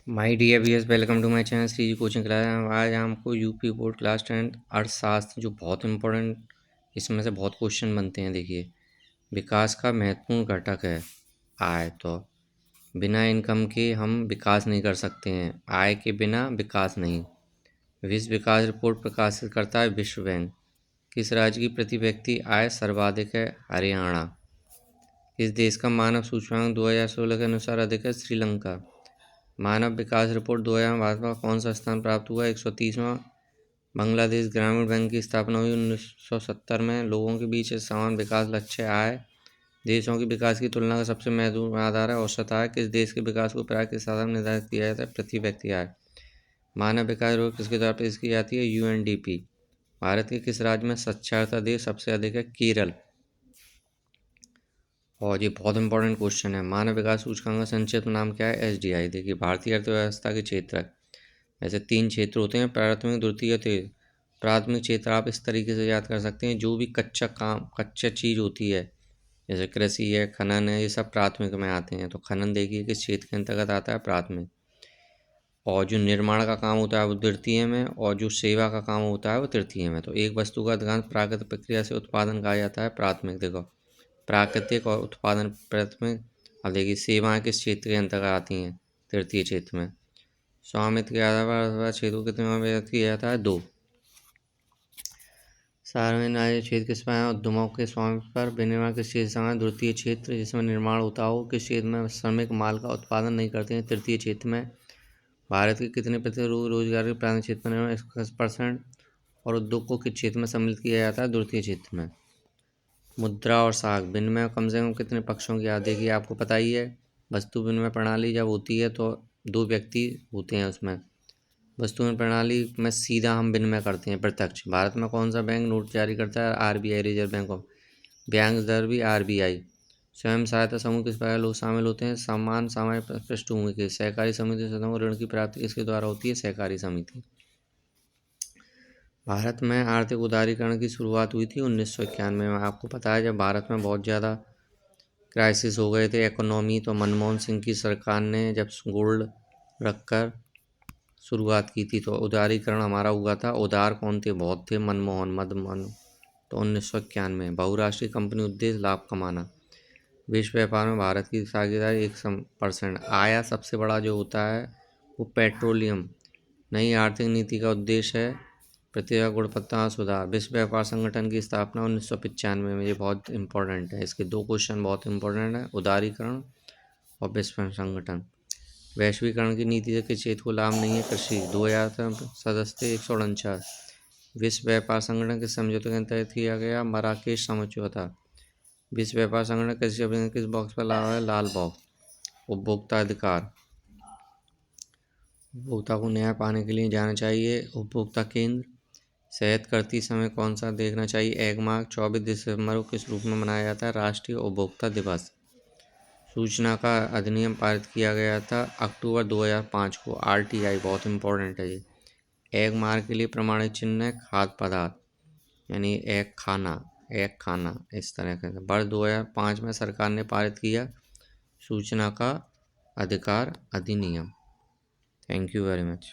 My dear viewers, welcome to my channel Shri ji coaching class. आज हमको UP board class 10 अर्थशास्त्र जो बहुत इंपॉर्टेंट, इसमें से बहुत क्वेश्चन बनते हैं। देखिए, विकास का महत्वपूर्ण घटक है आय। तो बिना इनकम के हम विकास नहीं कर सकते हैं, आय के बिना विकास नहीं। विश्व विकास रिपोर्ट प्रकाशित करता है विश्व बैंक। किस राज्य की प्रति व्यक्ति आय सर्वाधिक है? हरियाणा। इस देश का मानव सूचकांक 2016 के अनुसार अधिक है? श्रीलंका। मानव विकास रिपोर्ट 2000 में भारत का कौन सा स्थान प्राप्त हुआ? 130वां। बांग्लादेश ग्रामीण बैंक की स्थापना हुई 1970 में। लोगों के बीच समान विकास लक्ष्य आय। देशों के विकास की तुलना का सबसे महत्वपूर्ण आधार है औसत आय। किस देश के विकास को प्राय के साधन निर्धारित किया जाता है? प्रति व्यक्ति आय। मानव विकास रिपोर्ट किसके द्वारा पेश की जाती है? यूएनडीपी। भारत के किस राज्य में साक्षरता दर सबसे अधिक है? केरल। और ये बहुत इंपॉर्टेंट क्वेश्चन है। मानव विकास सूचकांक का संक्षिप्त नाम क्या है? एसडीआई। देखिए, भारतीय अर्थव्यवस्था के क्षेत्र ऐसे 3 क्षेत्र होते हैं: प्राथमिक, द्वितीय, तृतीय। प्राथमिक क्षेत्र आप इस तरीके से याद कर सकते हैं, जो भी कच्चा चीज़ होती है, जैसे कृषि है, खनन है, ये सब प्राथमिक में आते हैं। तो खनन देखिए किस क्षेत्र के अंतर्गत आता है? प्राथमिक। और जो निर्माण का काम होता है वो द्वितीय में, और जो सेवा का काम होता है वो तृतीय में। तो एक वस्तु का अधिकांश प्राकृतिक प्रक्रिया से उत्पादन कहा जाता है प्राथमिक। देखो, प्राकृतिक और उत्पादन प्राथमिक। अब देखिए, सेवाएं किस क्षेत्र के अंतर्गत आती हैं? तृतीय क्षेत्र में। स्वामित्व के आधार पर क्षेत्र को कितने में विभक्त किया जाता है? 2। सार्वजनिक राज्य क्षेत्र किस पर है? उद्यमों के स्वामित्व पर। विनिर्माण किस क्षेत्र से है? द्वितीय क्षेत्र। जिसमें निर्माण होता हो किस क्षेत्र में श्रमिक माल का उत्पादन नहीं करते हैं? तृतीय क्षेत्र में। भारत के कितने प्रतिशत रोजगार के प्राथमिक क्षेत्र में? 21%। और उद्योग को किस क्षेत्र में सम्मिलित किया जाता है? द्वितीय क्षेत्र में। मुद्रा और साख विनिमय कम से कम कितने पक्षों की आती है? आपको पता ही है। वस्तु विनिमय प्रणाली जब होती है तो 2 व्यक्ति होते हैं उसमें। वस्तु विनिमय प्रणाली में सीधा हम विनिमय करते हैं, प्रत्यक्ष। भारत में कौन सा बैंक नोट जारी करता है? RBI, reserve bank of. ब्याज दर भी आरबीआई। स्वयं सहायता समूह किस प्रकार लोग शामिल होते हैं? समान सामाजिक पृष्ठभूमि के। सहकारी समिति से ऋण की प्राप्ति किसके द्वारा होती है? सहकारी समिति। भारत में आर्थिक उदारीकरण की शुरुआत हुई थी 1991 में। आपको पता है, जब भारत में बहुत ज़्यादा क्राइसिस हो गए थे इकोनॉमी, तो मनमोहन सिंह की सरकार ने जब गोल्ड रखकर शुरुआत की थी, तो उदारीकरण हमारा हुआ था। उदार कौन थे? बहुत थे, मनमोहन। तो 1991। बहुराष्ट्रीय कंपनी उद्देश्य लाभ कमाना। विश्व व्यापार में भारत की साझेदारी 1%। आया सबसे बड़ा जो होता है वो पेट्रोलियम। नई आर्थिक नीति का उद्देश्य है प्रतिभा गुणवत्ता सुधार। विश्व व्यापार संगठन की स्थापना 1995 में। ये बहुत इंपॉर्टेंट है, इसके 2 क्वेश्चन बहुत इंपॉर्टेंट है: उदारीकरण और विश्व संगठन। वैश्वीकरण की नीति से किस क्षेत्र को लाभ नहीं है? कृषि। 2000 सदस्य 149। विश्व व्यापार संगठन किस समझौते के अंतर्गत किया गया? मराकेश समझौता। विश्व व्यापार संगठन कृषि अभियान किस बॉक्स पर लगा है? लाल बॉक्स। उपभोक्ता अधिकार। उपभोक्ता को न्याय पाने के लिए जाना चाहिए उपभोक्ता केंद्र। सेहत करती समय कौन सा देखना चाहिए? Egg mark. 24 दिसंबर को किस रूप में मनाया जाता है? राष्ट्रीय उपभोक्ता दिवस। सूचना का अधिनियम पारित किया गया था अक्टूबर 2005 को। आरटीआई बहुत इंपॉर्टेंट है ये। एग मार्क के लिए प्रमाणित चिन्ह है खाद्य पदार्थ, यानी एग खाना इस तरह का। वर्ष 2005 में सरकार ने पारित किया सूचना का अधिकार अधिनियम। Thank you very much.